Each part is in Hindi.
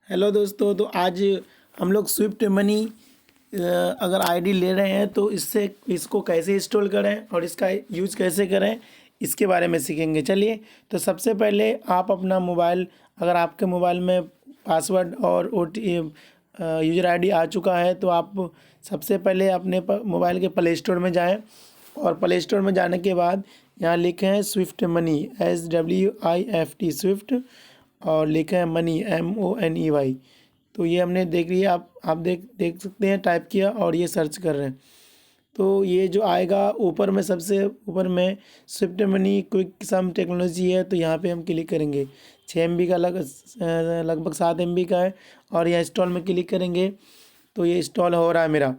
हेलो दोस्तों, तो आज हम लोग स्विफ्ट मनी अगर आईडी ले रहे हैं तो इसको कैसे इंस्टॉल करें और इसका यूज़ कैसे करें इसके बारे में सीखेंगे। चलिए, तो सबसे पहले आप अपना मोबाइल, अगर आपके मोबाइल में पासवर्ड और यूज़र आईडी आ चुका है तो आप सबसे पहले अपने मोबाइल के प्ले स्टोर में जाएं और प्ले स्टोर में जाने के बाद यहाँ लिखे हैं स्विफ्ट मनी, SWIFT स्विफ्ट, और लिखा है मनी, MONEY। तो ये हमने देख लिया। आप देख सकते हैं, टाइप किया और ये सर्च कर रहे हैं तो ये जो आएगा ऊपर में, सबसे ऊपर में swift money quick some technology है, तो यहाँ पे हम क्लिक करेंगे। 6 MB का लगभग 7 MB का है और यहाँ इंस्टॉल में क्लिक करेंगे तो ये इंस्टॉल हो रहा है मेरा।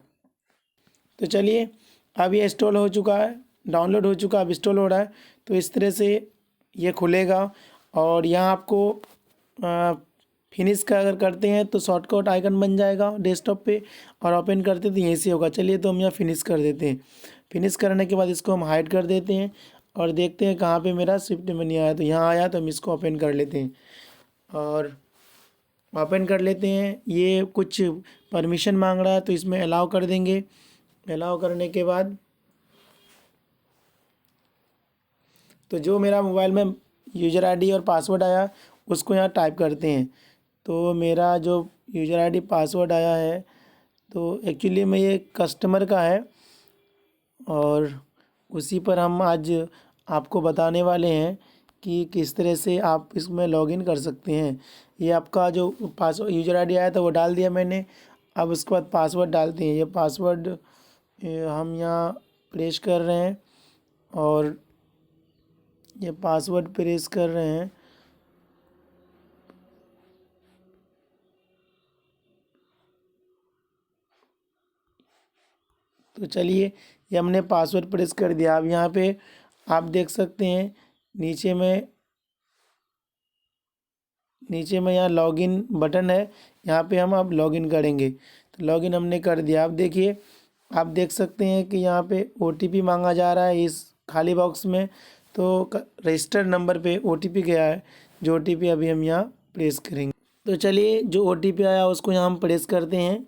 तो चलिए, अब ये इंस्टॉल हो चुका है, डाउनलोड हो चुका है, अब इंस्टॉल हो रहा है। तो इस तरह से ये खुलेगा और यहाँ आपको फिनिश का अगर करते हैं तो शॉर्टकट आइकन बन जाएगा डेस्कटॉप पे, और ओपन करते तो यहीं से होगा। चलिए, तो हम यहाँ फिनिश कर देते हैं। फिनिश करने के बाद इसको हम हाइड कर देते हैं और देखते हैं कहाँ पे मेरा स्विफ्ट मनी आया। तो यहाँ आया तो हम इसको ओपन कर लेते हैं और ओपन कर लेते हैं। ये कुछ परमिशन मांग रहा है तो इसमें अलाउ कर देंगे। अलाउ करने के बाद तो जो मेरा मोबाइल में यूज़र आईडी और पासवर्ड आया उसको यहाँ टाइप करते हैं। तो मेरा जो यूज़र आईडी पासवर्ड आया है तो एक्चुअली में ये कस्टमर का है और उसी पर हम आज आपको बताने वाले हैं कि किस तरह से आप इसमें लॉगिन कर सकते हैं। ये आपका जो पासवर्ड यूज़र आईडी आया था वो डाल दिया मैंने। अब उसके बाद पासवर्ड डालते हैं। ये पासवर्ड हम यहाँ प्रेस कर रहे हैं और ये पासवर्ड प्रेस कर रहे हैं। तो चलिए, ये हमने पासवर्ड प्रेस कर दिया। अब यहाँ पे आप देख सकते हैं नीचे में यहाँ लॉगिन बटन है, यहाँ पे हम अब लॉगिन करेंगे। तो लॉगिन हमने कर दिया। अब देखिए, आप देख सकते हैं कि यहाँ पे OTP मांगा जा रहा है इस खाली बॉक्स में। तो रजिस्टर्ड नंबर पे OTP गया है, जो OTP अभी हम यहाँ प्रेस करेंगे। तो चलिए, जो OTP आया उसको यहाँ हम प्रेस करते हैं।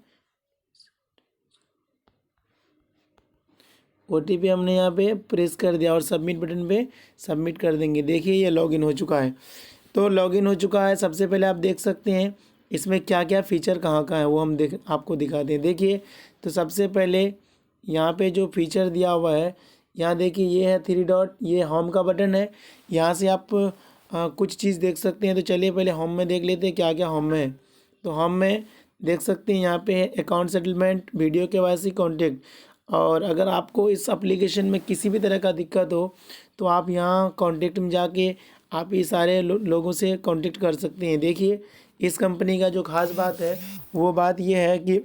OTP हमने यहाँ पे प्रेस कर दिया और सबमिट बटन पे सबमिट कर देंगे। देखिए, ये लॉगिन हो चुका है। तो लॉगिन हो चुका है। सबसे पहले आप देख सकते हैं इसमें क्या क्या फ़ीचर कहाँ है वो हम आपको दिखाते हैं। देखिए, तो सबसे पहले यहाँ पे जो फीचर दिया हुआ है, यहाँ देखिए ये है 3 डॉट, ये होम का बटन है। यहाँ से आप कुछ चीज़ देख सकते हैं। तो चलिए पहले होम में देख लेते हैं क्या क्या होम में है। तो होम में देख सकते हैं यहाँ पे है account settlement, video KYC, contact. और अगर आपको इस एप्लीकेशन में किसी भी तरह का दिक्कत हो तो आप यहाँ कॉन्टैक्ट में जाके आप ये सारे लोगों से कॉन्टैक्ट कर सकते हैं। देखिए, इस कंपनी का जो खास बात है वो बात ये है कि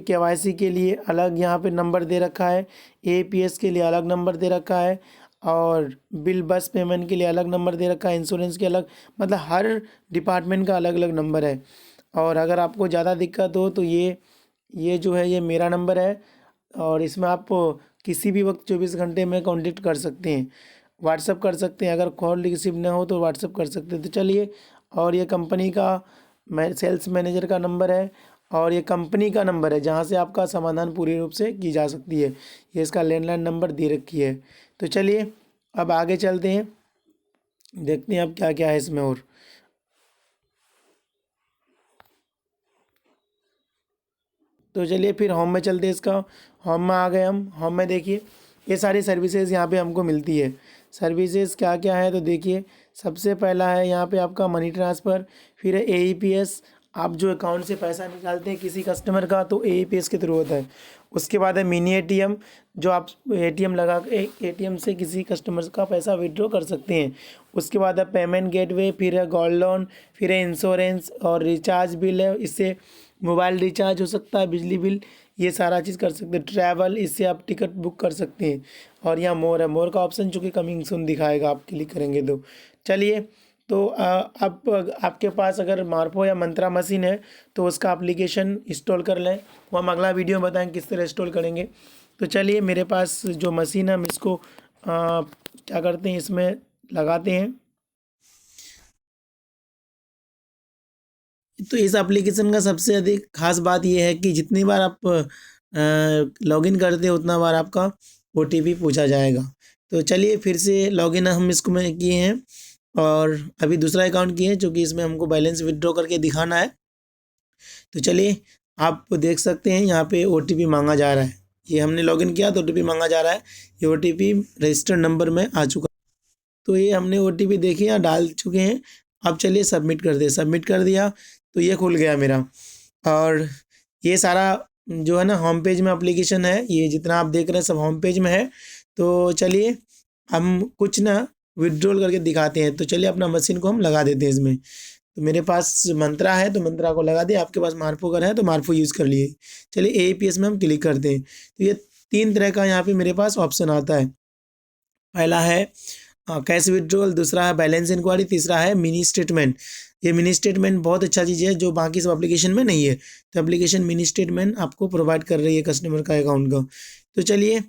KYC के लिए अलग यहाँ पे नंबर दे रखा है, APS के लिए अलग नंबर दे रखा है, और बिल बस पेमेंट के लिए अलग नंबर दे रखा है, इंश्योरेंस के अलग, मतलब हर डिपार्टमेंट का अलग अलग नंबर है। और अगर आपको ज़्यादा दिक्कत हो तो ये जो है ये मेरा नंबर है और इसमें आप किसी भी वक्त 24 घंटे में कांटेक्ट कर सकते हैं, व्हाट्सअप कर सकते हैं। अगर कॉल रिसीव ना हो तो व्हाट्सअप कर सकते हैं। तो चलिए, और ये कंपनी का सेल्स मैनेजर का नंबर है और ये कंपनी का नंबर है जहाँ से आपका समाधान पूरी रूप से की जा सकती है। ये इसका लैंडलाइन नंबर दे रखी है। तो चलिए, अब आगे चलते हैं, देखते हैं अब क्या क्या है इसमें। और तो चलिए फिर होम में चलते हैं। इसका होम में आ गए हम। होम में देखिए, ये सारी सर्विसेज यहाँ पे हमको मिलती है। सर्विसेज क्या क्या है तो देखिए, सबसे पहला है यहाँ पे आपका मनी ट्रांसफ़र, फिर है AEPS। आप जो अकाउंट से पैसा निकालते हैं किसी कस्टमर का तो AEPS के थ्रू होता है। उसके बाद है मिनी ATM, जो आप ATM लगा के ATM से किसी कस्टमर का पैसा विड्रॉ कर सकते हैं। उसके बाद है पेमेंट गेटवे, फिर है गोल्ड लोन, फिर है इंश्योरेंस और रिचार्ज बिल है, इससे मोबाइल रिचार्ज हो सकता है, बिजली बिल, ये सारा चीज़ कर सकते हैं। ट्रैवल, इससे आप टिकट बुक कर सकते हैं। और यहाँ मोर है, मोर का ऑप्शन चूँकि कमिंग सून दिखाएगा, आप क्लिक करेंगे तो। चलिए, तो अब आपके पास अगर मार्पो या मंत्रा मशीन है तो उसका एप्लीकेशन इंस्टॉल कर लें, वो हम अगला वीडियो में बताएँ किस तरह इंस्टॉल करेंगे। तो चलिए, मेरे पास जो मशीन है हम इसको क्या करते हैं, इसमें लगाते हैं। तो इस एप्लीकेशन का सबसे अधिक खास बात ये है कि जितनी बार आप लॉगिन करते हो उतना बार आपका ओटीपी पूछा जाएगा। तो चलिए फिर से लॉगिन हम इसको में किए हैं और अभी दूसरा अकाउंट किए हैं, क्योंकि इसमें हमको बैलेंस विड्रॉ करके दिखाना है। तो चलिए आप देख सकते हैं यहाँ पे ओटीपी मांगा जा रहा है। ये हमने लॉगिन किया तो ओटीपी मांगा जा रहा है। ये ओटीपी रजिस्टर्ड नंबर में आ चुका। तो ये हमने ओटीपी देखिए यहाँ डाल चुके हैं। अब चलिए सबमिट कर दे। सबमिट कर दिया तो ये खुल गया मेरा। और ये सारा जो है ना होम पेज में एप्लीकेशन है, ये जितना आप देख रहे हैं सब होम पेज में है। तो चलिए हम कुछ ना विड्रॉल करके दिखाते हैं। तो चलिए अपना मशीन को हम लगा देते हैं इसमें। तो मेरे पास मंत्रा है तो मंत्रा को लगा दिया। आपके पास मार्फो अगर है तो मार्फो यूज़ कर लिए। चलिए एपीएस में हम क्लिक करते हैं। तो ये 3 तरह का यहाँ पे मेरे पास ऑप्शन आता है। पहला है कैश विड्रॉल, दूसरा है बैलेंस इंक्वायरी, तीसरा है मिनी स्टेटमेंट। ये मिनी स्टेटमेंट बहुत अच्छा चीज़ है जो बाकी सब एप्लीकेशन में नहीं है। तो एप्लीकेशन मिनी स्टेटमेंट आपको प्रोवाइड कर रही है कस्टमर का अकाउंट का। तो चलिए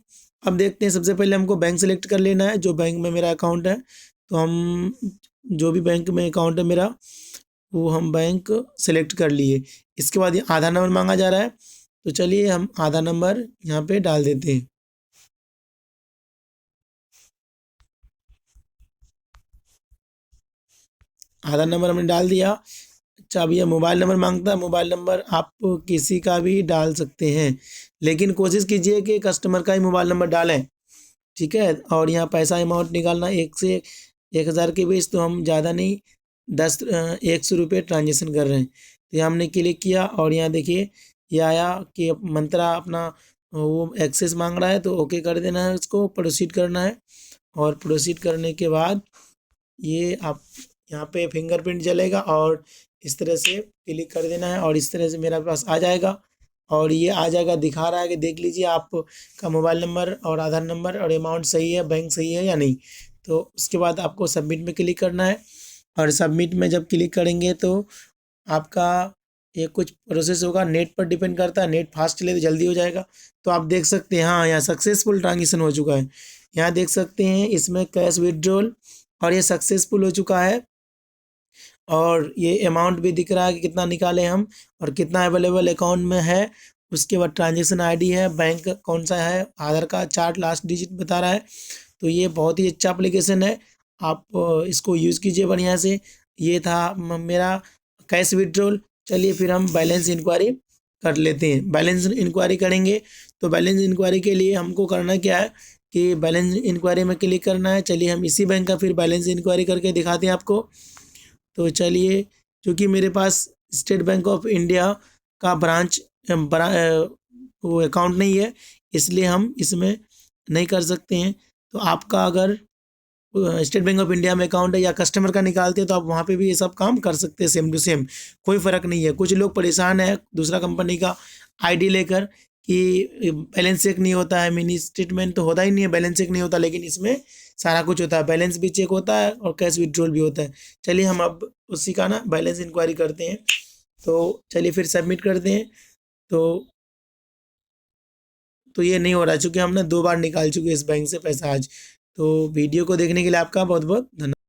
अब देखते हैं। सबसे पहले हमको बैंक सेलेक्ट कर लेना है जो बैंक में मेरा अकाउंट है। तो हम जो भी बैंक में अकाउंट है मेरा वो हम बैंक सेलेक्ट कर लिए। इसके बाद ये आधार नंबर मांगा जा रहा है। तो चलिए हम आधार नंबर यहाँ पे डाल देते हैं। आधार नंबर हमने डाल दिया। अच्छा अब ये मोबाइल नंबर मांगता है। मोबाइल नंबर आप किसी का भी डाल सकते हैं, लेकिन कोशिश कीजिए कि कस्टमर का ही मोबाइल नंबर डालें, ठीक है। और यहाँ पैसा अमाउंट निकालना 1 से 1000 के बीच, तो हम ज़्यादा नहीं 100 रुपये ट्रांजेक्शन कर रहे हैं। तो यहाँ हमने क्लिक किया और यहाँ देखिए ये आया कि मंत्रा अपना वो एक्सेस मांग रहा है, तो ओके कर देना है, उसको प्रोसीड करना है। और प्रोसीड करने के बाद ये आप यहाँ पे फिंगरप्रिंट चलेगा और इस तरह से क्लिक कर देना है और इस तरह से मेरे पास आ जाएगा। और ये आ जाएगा, दिखा रहा है कि देख लीजिए आपका मोबाइल नंबर और आधार नंबर और अमाउंट सही है, बैंक सही है या नहीं। तो उसके बाद आपको सबमिट में क्लिक करना है। और सबमिट में जब क्लिक करेंगे तो आपका ये कुछ प्रोसेस होगा, नेट पर डिपेंड करता है। नेट फास्ट चले तो जल्दी हो जाएगा। तो आप देख सकते हैं हाँ यहाँ सक्सेसफुल ट्रांजेक्शन हो चुका है। यहाँ देख सकते हैं इसमें कैश विड्रॉल और ये सक्सेसफुल हो चुका है। और ये अमाउंट भी दिख रहा है कि कितना निकाले हम और कितना अवेलेबल अकाउंट में है। उसके बाद ट्रांजेक्शन आईडी है, बैंक कौन सा है, आधार का चार्ट लास्ट डिजिट बता रहा है। तो ये बहुत ही अच्छा एप्लीकेशन है। आप इसको यूज़ कीजिए बढ़िया से। ये था मेरा कैश विड्रॉल। चलिए फिर हम बैलेंस इंक्वायरी कर लेते हैं। बैलेंस इंक्वायरी करेंगे तो बैलेंस इंक्वायरी के लिए हमको करना क्या है कि बैलेंस इंक्वायरी में क्लिक करना है। चलिए हम इसी बैंक का फिर बैलेंस इंक्वायरी करके दिखाते हैं आपको। तो चलिए क्योंकि मेरे पास स्टेट बैंक ऑफ इंडिया का ब्रांच वो अकाउंट नहीं है, इसलिए हम इसमें नहीं कर सकते हैं। तो आपका अगर स्टेट बैंक ऑफ इंडिया में अकाउंट है या कस्टमर का निकालते हैं तो आप वहाँ पे भी ये सब काम कर सकते हैं सेम टू सेम, कोई फ़र्क नहीं है। कुछ लोग परेशान है दूसरा कंपनी का आईडी लेकर कि बैलेंस चेक नहीं होता है, मिनी स्टेटमेंट तो होता ही नहीं है, बैलेंस चेक नहीं होता, लेकिन इसमें सारा कुछ होता है, बैलेंस भी चेक होता है और कैश विड्रॉल भी होता है। चलिए हम अब उसी का ना बैलेंस इंक्वायरी करते हैं। तो चलिए फिर सबमिट करते हैं। तो ये नहीं हो रहा, चूँकि हम ना 2 बार निकाल चुके हैं इस बैंक से पैसा आज। तो वीडियो को देखने के लिए आपका बहुत बहुत धन्यवाद।